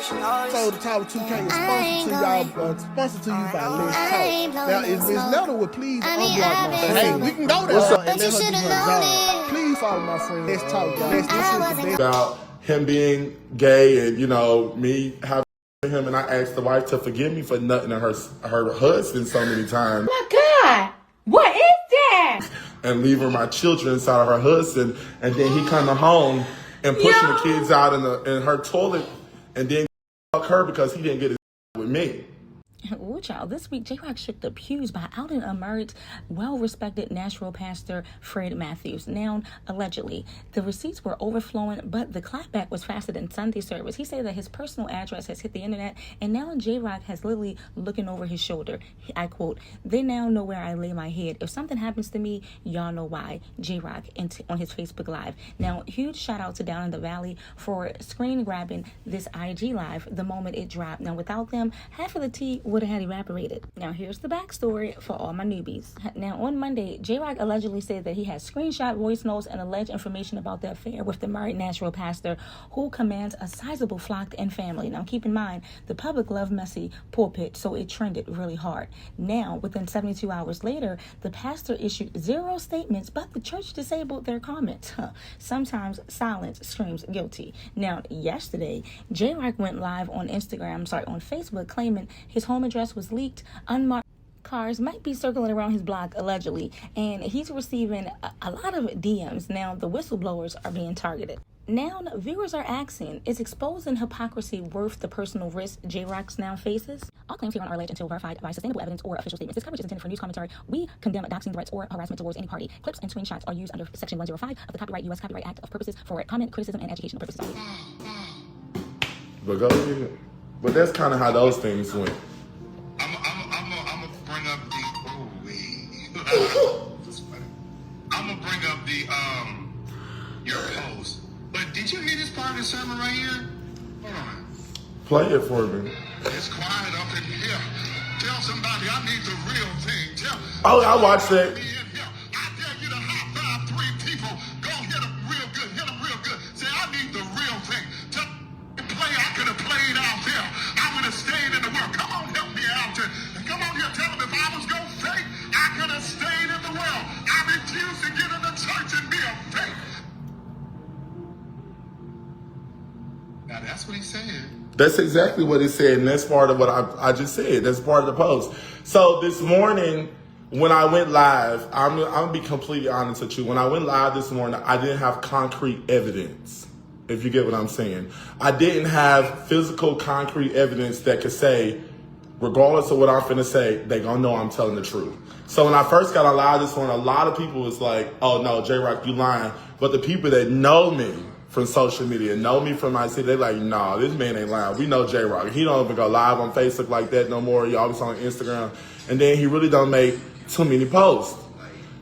So the Tower 2K is sponsored to you by Let's Talk. Now, if Miss Letter would please unblock my friend. Hey, we can go there. And let her do her job. Please follow my friend. Let's talk, y'all. This is the best. About him being gay and, you know, me having him, and I asked the wife to forgive me for nutting her husband so many times. My God, what is that? And leaving my children inside of her husband, and then he coming home and pushing the kids out in her toilet, and then fuck her because he didn't get his with me. Ooh, child, this week, Jroc shook the pews by outing emerged well-respected Nashville pastor Fred Matthews. Now, allegedly, the receipts were overflowing, but the clapback was faster than Sunday service. He said that his personal address has hit the internet, and now Jroc has literally looking over his shoulder. I quote, "They now know where I lay my head. If something happens to me, y'all know why." Jroc on his Facebook Live. Now, huge shout out to Down in the Valley for screen grabbing this IG Live the moment it dropped. Now, without them, half of the tea would have had evaporated. Now, here's the backstory for all my newbies. Now, on Monday, Jroc allegedly said that he had screenshot voice notes and alleged information about the affair with the married Nashville pastor who commands a sizable flock and family. Now, keep in mind, the public love messy pulpit, so it trended really hard. Now, within 72 hours later, the pastor issued 0 statements, but the church disabled their comments. Sometimes silence screams guilty. Now, yesterday, Jroc went live on on Facebook, claiming his home address was leaked. Unmarked cars might be circling around his block, allegedly, and he's receiving a lot of DMs. Now, the whistleblowers are being targeted. Now, viewers are asking, is exposing hypocrisy worth the personal risk Jroc now faces? All claims here are alleged until verified by sustainable evidence or official statements. This coverage is intended for news commentary. We condemn doxing threats or harassment towards any party. Clips and screenshots are used under Section 105 of the U.S. Copyright Act of purposes for comment, criticism, and educational purposes. But go ahead. But that's kind of how those things went. I'm gonna bring up the I'm gonna bring up the your post. But did you hear this part of the sermon right here? Hold on. Play it for me. It's quiet up in here. Tell somebody I need the real thing. Oh, I watched it. I dare you to high five 3 people. Go hit them real good. Hit them real good. Say I need the real thing. Tell play. I could have played out there. I would have stayed in the world. Come on, help me out here. Come on here, tell them if I was going to fake, I could have stayed in the world. I refuse to get in the church and be a fake. Now that's what he said. That's exactly what he said, and that's part of what I just said. That's part of the post. So this morning, when I went live, I'm going to be completely honest with you. When I went live this morning, I didn't have concrete evidence, if you get what I'm saying. I didn't have physical, concrete evidence that could say, regardless of what I'm finna say, they gonna know I'm telling the truth. So when I first got on live this morning, a lot of people was like, oh no, Jroc, you lying. But the people that know me from social media, know me from my city, they're like, nah, this man ain't lying. We know Jroc. He don't even go live on Facebook like that no more. He always on Instagram. And then he really don't make too many posts.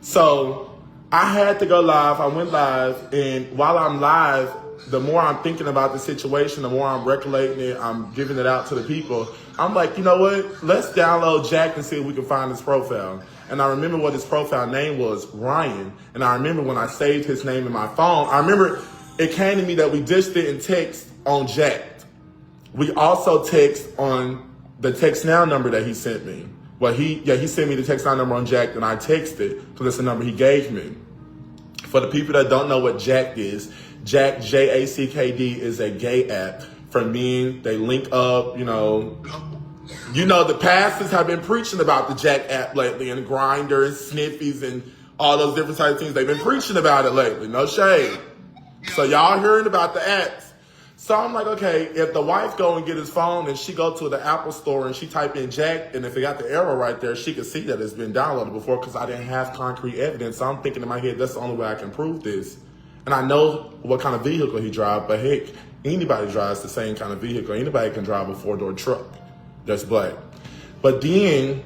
So I had to go live. I went live, and while I'm live, the more I'm thinking about the situation, the more I'm recollecting it, I'm giving it out to the people. I'm like, you know what? Let's download Jack and see if we can find his profile. And I remember what his profile name was, Ryan. And I remember when I saved his name in my phone, I remember it came to me that we just didn't text on Jack. We also text on the text now number that he sent me. Well, he sent me the text now number on Jack, and I texted because it's the number he gave me. For the people that don't know what Jack is, Jack, Jackd, is a gay app for men. They link up, you know, the pastors have been preaching about the Jack app lately, and Grindr and Sniffies and all those different types of things. They've been preaching about it lately. No shade. So y'all hearing about the apps. So I'm like, okay, if the wife go and get his phone and she go to the Apple store and she type in Jack, and if it got the arrow right there, she could see that it's been downloaded before because I didn't have concrete evidence. So I'm thinking in my head, that's the only way I can prove this. And I know what kind of vehicle he drives, but heck, anybody drives the same kind of vehicle. Anybody can drive a 4-door truck that's black. But then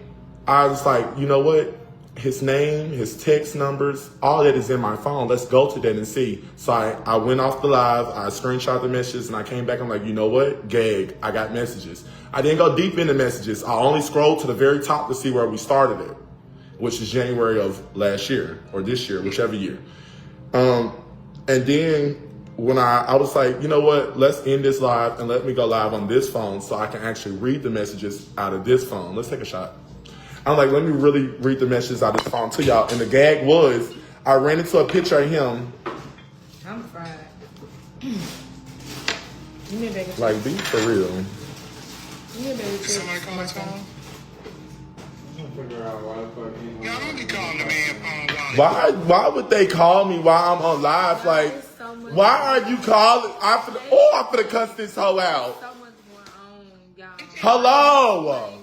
I was like, you know what? His name, his text numbers, all that is in my phone. Let's go to that and see. So I went off the live, I screenshot the messages, and I came back. I'm like, you know what? Gag, I got messages. I didn't go deep into messages. I only scrolled to the very top to see where we started it, which is January of last year or this year, whichever year. And then when I was like, you know what, let's end this live and let me go live on this phone so I can actually read the messages out of this phone. Let's take a shot. I'm like, let me really read the messages out of this phone to y'all. And the gag was, I ran into a picture of him. I'm fried. Give me a bag of Like, be for real. Give me a bag of chips. Somebody call his phone? Y'all don't be calling the man phone. Why would they call me while I'm on live? Like, why are you calling? I'm finna cuss this hoe out. Hello.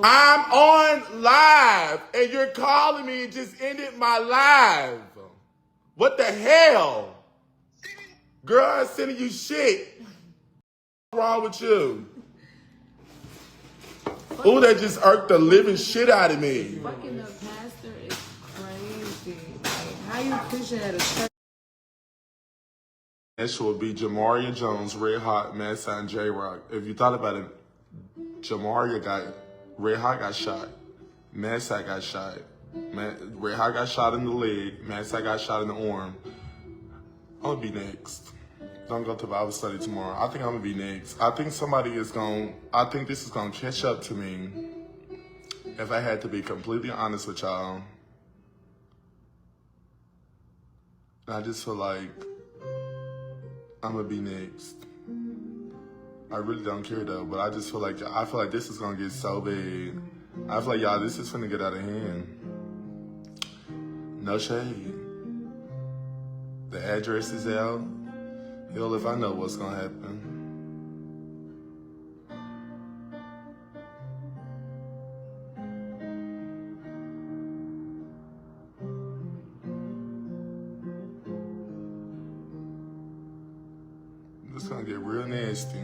I'm on live and you're calling me and just ended my live. What the hell? Girl, I'm sending you shit. What's wrong with you? Ooh, that just irked the living shit out of me. Fucking the pastor is crazy. Like, how you preaching at a church? Next will be Jamaria Jones, Red Hot, Massa, and Jroc. If you thought about it, Red Hot got shot. Massa got shot. Red Hot got shot in the leg. Massa got shot in the arm. I'm gonna be next. Don't go to Bible study tomorrow. I think I'm gonna be next. I think I think this is gonna catch up to me. If I had to be completely honest with y'all. I just feel like I'm gonna be next. I really don't care though, but I just feel like this is gonna get so big. I feel like y'all, this is gonna get out of hand. No shade. The address is out. Hell, if I know what's gonna happen. It's gonna get real nasty.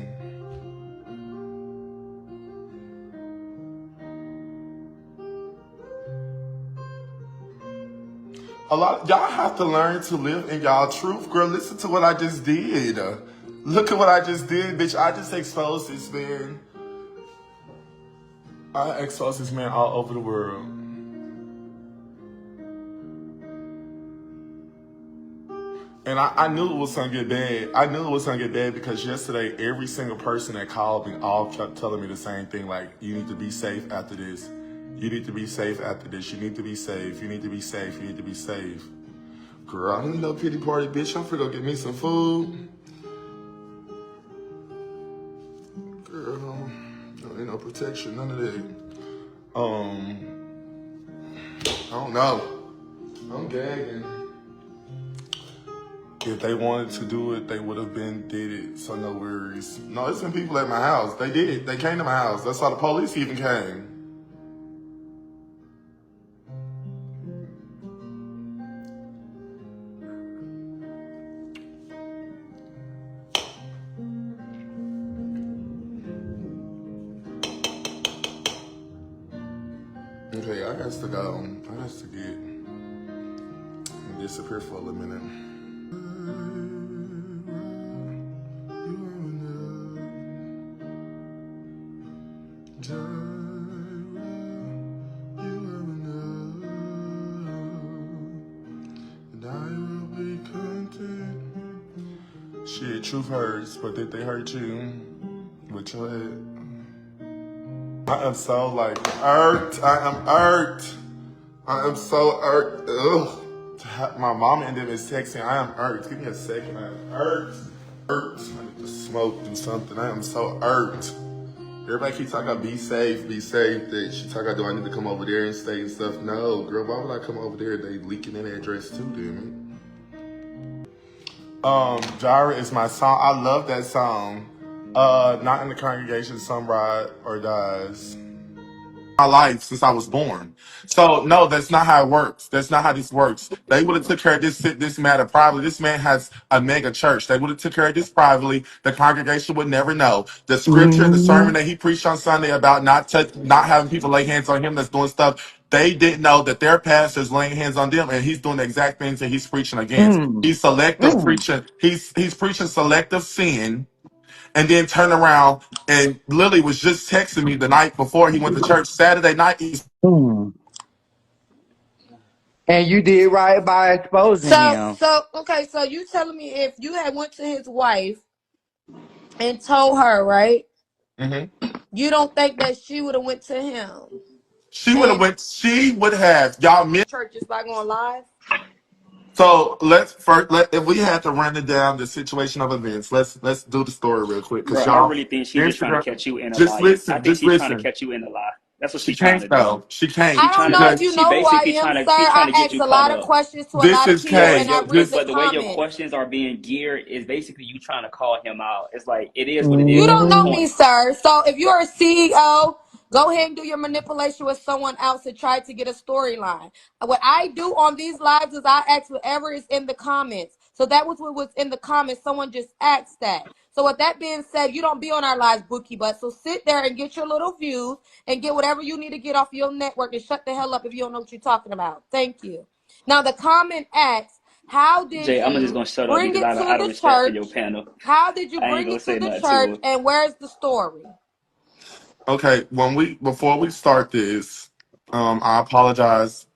Y'all have to learn to live in y'all truth, girl. Listen to what I just did. Look at what I just did, bitch. I just exposed this man. I exposed this man all over the world. And I knew it was gonna get bad. I knew it was gonna get bad because yesterday, every single person that called me all kept telling me the same thing. Like, you need to be safe after this. You need to be safe after this. You need to be safe. You need to be safe. You need to be safe. Girl, I don't know pity party, bitch. I'm finna go get me some food. Girl, ain't no protection, none of that. I don't know. I'm gagging. If they wanted to do it, they would have did it, so no worries. No, it's been people at my house. They did. They came to my house. That's why the police even came. Okay, I got to go. I got to get and disappear for a little minute. Shit, truth hurts, but did they hurt you with your head? I am so irked. I am irked. I am so irked. Ugh. My mama and them is texting. I am irked. Give me a second. I am irked. Irked. I need to smoke, do something. I am so irked. Everybody keeps talking about be safe, be safe. That she talking about, do I need to come over there and stay and stuff? No, girl, why would I come over there? They leaking that address too, damn it. Jroc is my song. I love that song. Not in the congregation, some ride or dies. My life since I was born. So no, that's not how it works. That's not how this works. They would have took care of this matter privately. This man has a mega church. They would have took care of this privately. The congregation would never know. The scripture, the sermon that he preached on Sunday about not having people lay hands on him that's doing stuff. They didn't know that their pastor's laying hands on them, and he's doing the exact things that he's preaching against. He's selective preaching. He's preaching selective sin. And then turn around, and Lily was just texting me the night before he went to church. Saturday night, And you did right by exposing him. Okay, so you telling me if you had went to his wife and told her, right? You don't think that she would have went to him She would have and went. She would have. Y'all miss. church just by going live? So let's first let if we had to run it down the situation of events. Let's do the story real quick because Bro, I y'all really think she's just trying to Instagram. catch you in a Just lie. I listen. think Just she's trying to listen. catch you in a lie. That's what She she's trying to can't do. though. She I can't don't know if because you She know who I basically am, sir. she's trying to I get ask you a caught lot of up. questions to a this lot of is people But and Kay. I your read but, the but Just the way your comments. questions are being geared is basically you trying to call him out. It's like it is what it You is at don't this know Mm, me, point. sir. So if you're a CEO, go ahead and do your manipulation with someone else to try to get a storyline. What I do on these lives is I ask whatever is in the comments. So that was what was in the comments. Someone just asked that. So with that being said, you don't be on our lives, Bookie Butt. So sit there and get your little views and get whatever you need to get off your network and shut the hell up if you don't know what you're talking about. Thank you. Now the comment asks, how did Jay, I'm just you gonna shut up bring because it to out of the respect for your church? panel, How did you I ain't bring gonna it to say the nothing to church? her. And where's the story? okay. Before we start this, I apologize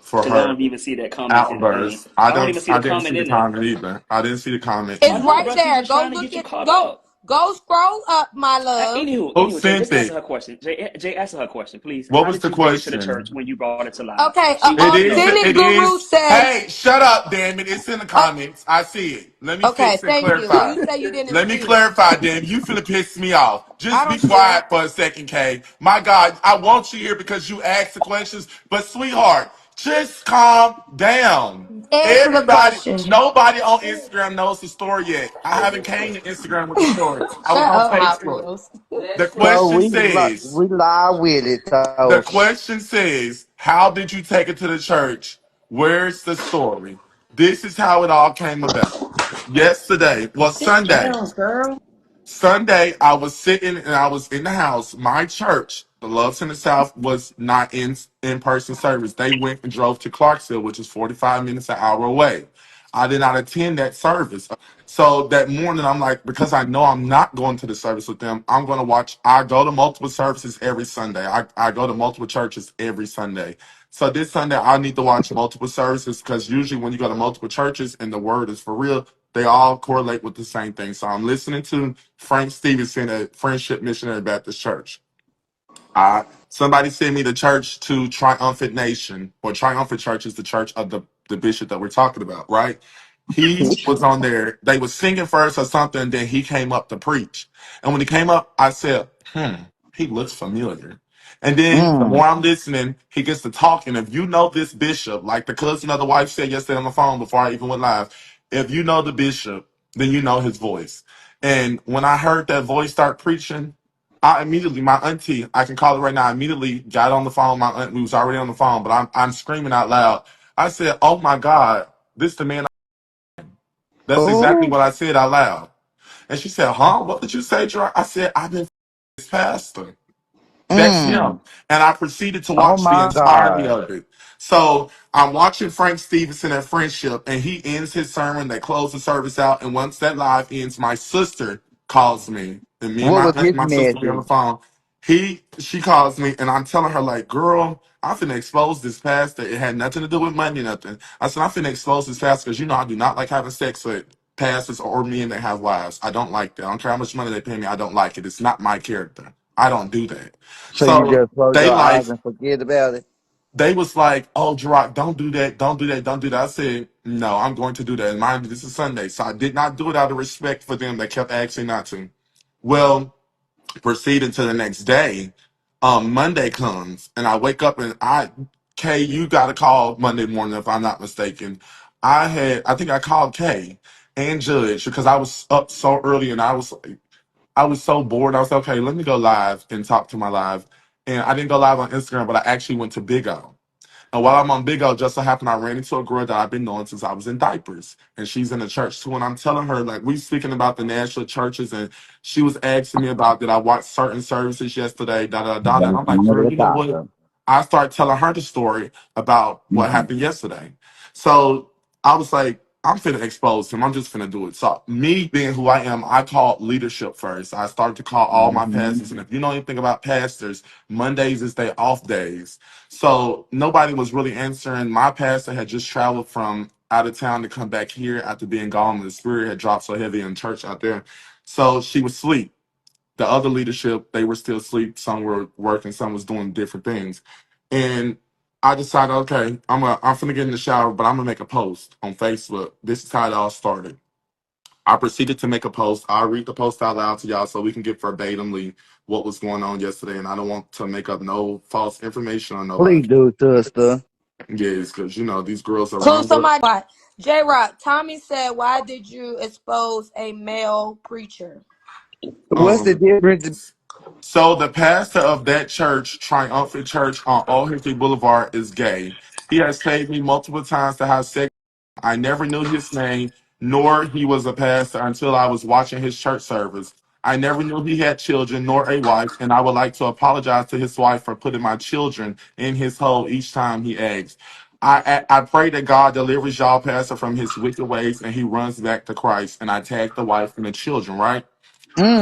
for Because I her don't even see that comment in the thing. outburst. I I don't don't. even see I the didn't see comment the in there. comment either. I didn't see the comment It's I know, either. right bro. She's there. just Go trying to look get you at caught go up. go scroll up, my love. Who Anywho, Jay, sent just answer it? her question. Jay, answer her question, please. What How was did the you bring it to the church question? when you brought it to live? Okay, She It wants to is. know. authentic It guru is. says. Hey, shut up, damn it! It's in the Oh, comments. I see it. Let me okay, fix and thank you. clarify. You say you didn't Let me see it. clarify, damn. You finna piss me off. I Just be don't care. quiet for a second, Kay. My God, I want you here because you asked the questions. But sweetheart, just calm down. Answer the Everybody, question. nobody on Instagram knows the story yet. I haven't came to Instagram with the story. I was Shut on up, Hot Facebook. Wheels. The so question says, we lie with it. the So question says, how did you take it to the church? Where's the story? This is how it all came about. Yesterday, well, Sit Sunday. down, girl. Sunday, I was sitting and I was in the house. My church, the Loves in the South, was not in person service. They went and drove to Clarksville, which is 45 minutes an hour away. I did not attend that service. So that morning, I'm like, because I know I'm not going to the service with them, I'm going to watch. I go to multiple services every Sunday. I go to multiple churches every Sunday. So this Sunday, I need to watch multiple services because usually when you go to multiple churches and the word is for real, they all correlate with the same thing. So I'm listening to Frank Stevenson at Friendship Missionary Baptist Church. Somebody sent me the church to Triumphant Nation, or Triumphant Church is the church of the bishop that we're talking about, right? He was on there. They was singing first or something, and then he came up to preach. And when he came up, I said, he looks familiar. And then the mm, more I'm listening, he gets to talking. If you know this bishop, like the cousin of the wife said yesterday on the phone before I even went live, if you know the bishop, then you know his voice. And when I heard that voice start preaching, I immediately, my auntie, I can call it right now, I immediately got on the phone. My aunt, we was already on the phone, but I'm screaming out loud. I said, "Oh my God, this the man." That's exactly oh, what I said out loud. And she said, "Huh? What did you say, Jroc?" I said, "I've been this pastor." That's him. mm, And I proceeded to oh watch the my entirety God. of it. So I'm watching Frank Stevenson at Friendship, and he ends his sermon. They close the service out. And once that live ends, my sister calls me. And me and What my was aunt and his my sister be on the message? phone. She calls me, and I'm telling her, like, girl, I'm finna expose this pastor. It had nothing to do with money, nothing. I said, I'm finna expose this pastor because you know I do not like having sex with pastors or men that have wives. I don't like that. I don't care how much money they pay me. I don't like it. It's not my character. I don't do that. So you So just close they your like eyes and forget about it? they was like, "Oh, Jroc, don't do that, don't do that, don't do that." I said, "No, I'm going to do that." And mind you, this is Sunday, so I did not do it out of respect for them. They kept asking not to. Well, proceeding to the next day, Monday comes, and I wake up and Kay, you got a call Monday morning if I'm not mistaken. I think I called Kay and Judge because I was up so early and I was so bored. I was like, okay, let me go live and talk to my live. And I didn't go live on Instagram, but I actually went to Big O. And while I'm on Big O, just so happened I ran into a girl that I've been knowing since I was in diapers. And she's in the church too. And I'm telling her, like, we speaking about the national churches, and she was asking me about that I watched certain services yesterday, da da da. And That's I'm like, none of girl, that you know what? gossip. I started telling her the story about what happened yesterday. So I was like, I'm finna expose him. I'm just finna do it. So me being who I am, I called leadership first. I started to call all my pastors. And if you know anything about pastors, Mondays is their off days. So nobody was really answering. My pastor had just traveled from out of town to come back here after being gone. The spirit had dropped so heavy in church out there. So she was asleep. The other leadership, they were still asleep. Some were working, some was doing different things. And I decided, okay, I'm finna get in the shower, but I'm gonna make a post on Facebook. This is how it all started. I proceeded to make a post. I'll read the post out loud to y'all so we can get verbatimly what was going on yesterday. And I don't want to make up no false information on Please nobody. do, sister. Yes, because you know these girls are Clue wrong. somebody. Jroc, Tommy said, "Why did you expose a male preacher?" What's the Um, difference? So the pastor of that church, Triumphant Church on Old History Boulevard, is gay. He has paid me multiple times to have sex. I never knew his name, nor he was a pastor until I was watching his church service. I never knew he had children nor a wife, and I would like to apologize to his wife for putting my children in his hole each time he asks. I pray that God delivers y'all pastor from his wicked ways and he runs back to Christ. And I tag the wife and the children, right?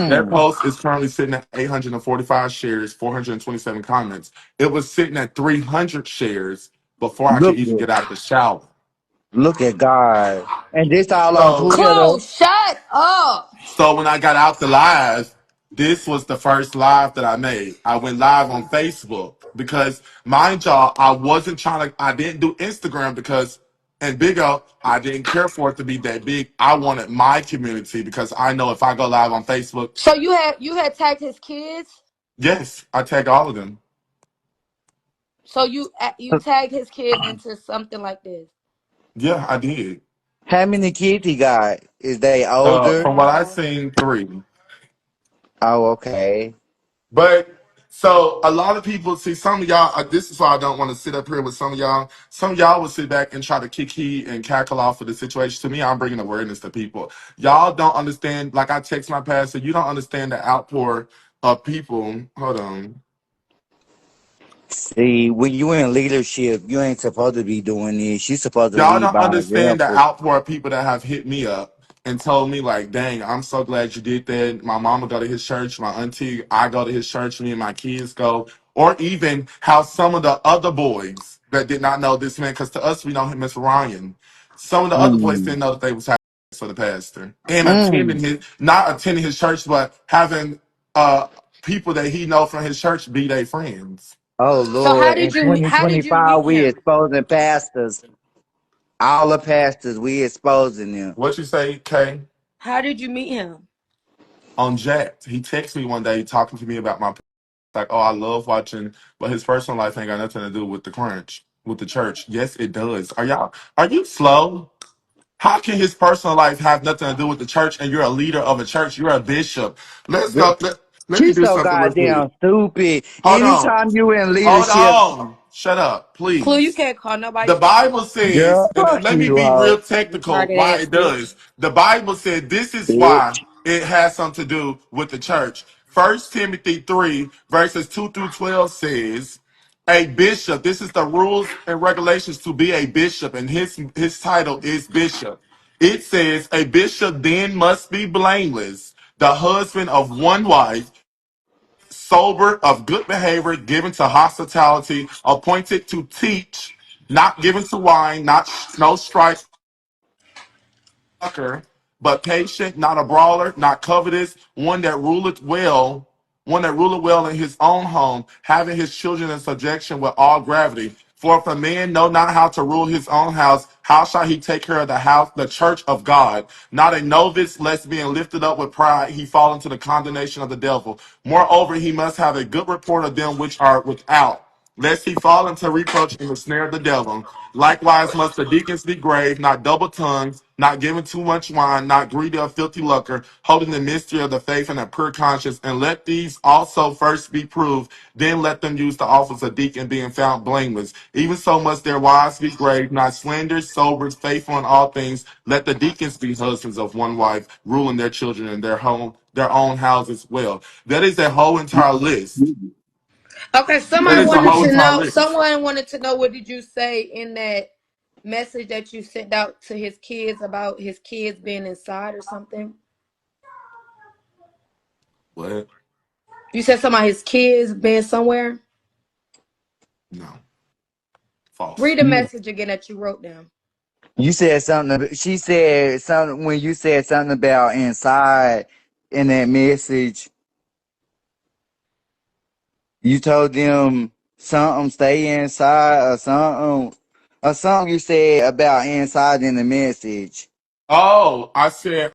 That Mm. post is currently sitting at 845 shares, 427 comments. It was sitting at 300 shares before I could Look even at get out of the shower. God. And this all on So, Twitter. Clue, shut up. so when I got out the live, this was the first live that I made. I went live on Facebook because, mind y'all, I didn't do Instagram because, and big up, I didn't care for it to be that big. I wanted my community because I know if I go live on Facebook, So you had tagged his kids. yes, I tag all of them. So you tagged his kids into something like this. Yeah, I did. How many kids he got? Is they older? From what I've seen, three. Oh, okay. But so a lot of people see some of y'all. This is why I don't want to sit up here with some of y'all. Some of y'all will sit back and try to kick heat and cackle off of the situation. To me, I'm bringing awareness to people. Y'all don't understand. Like I text my pastor, you don't understand the outpour of people. Hold on. See, when you in leadership, you ain't supposed to be doing this. You supposed to Y'all lead don't by understand the example. outpour of people that have hit me up and told me like, "Dang, I'm so glad you did that." My mama go to his church, my auntie, I go to his church, me and my kids go. Or even how some of the other boys that did not know this man, because to us we know him as Ryan. Some of the other boys Mm. didn't know that they was having sex for the pastor and attending Mm. his, not attending his church, but having uh people that he know from his church be their friends. Oh So Lord, in how did you 2025 meet we him? exposing pastors. All the pastors, we exposing them. What you say, Kay? How did you meet him? On Jack. He texted me one day talking to me about my like, oh, I love watching, but his personal life ain't got nothing to do with the crunch, with the church. Yes, it does. Are you slow? How can his personal life have nothing to do with the church and you're a leader of a church? You're a bishop. Let's go. Let me She's do so something real quick. goddamn stupid. Hold on. Anytime you in Hold leadership, on. Shut up, Clue, you please. can't call nobody The stupid. Bible girl, says, and fuck let me you, be real hoe. technical Retarded why ass it bitch. does. The Bible said this is why Bitch. it has something to do with the church. First Timothy 3, verses 2 through 12 says, a bishop, this is the rules and regulations to be a bishop, and his title is bishop. It says, a bishop then must be blameless, the husband of one wife, sober, of good behavior, given to hospitality, appointed to teach, not given to wine, no strife, sucker, but patient, not a brawler, not covetous, one that ruleth well in his own home, having his children in subjection with all gravity. For if a man know not how to rule his own house, how shall he take care of the house, the church of God? Not a novice, lest being lifted up with pride, he fall into the condemnation of the devil. Moreover, he must have a good report of them which are without, lest he fall into reproach and the snare of the devil. Likewise must the deacons be grave, not double tongued, not giving too much wine, not greedy of filthy lucre, holding the mystery of the faith and a pure conscience. And let these also first be proved, then let them use the office of deacon, being found blameless. Even so must their wives be grave, not slanderers, sober, faithful in all things. Let the deacons be husbands of one wife, ruling their children in their own houses well. That is a whole entire list. Okay, That somebody is a wanted whole to entire know. list. Someone wanted to know what did you say in that message that you sent out to his kids about his kids being inside or something? What? You said something about his kids being somewhere? No. False. Read the message again that you wrote down. You said something. She said something when you said something about inside in that message. You told them something, stay inside, or something you said about inside in the message. Oh, I said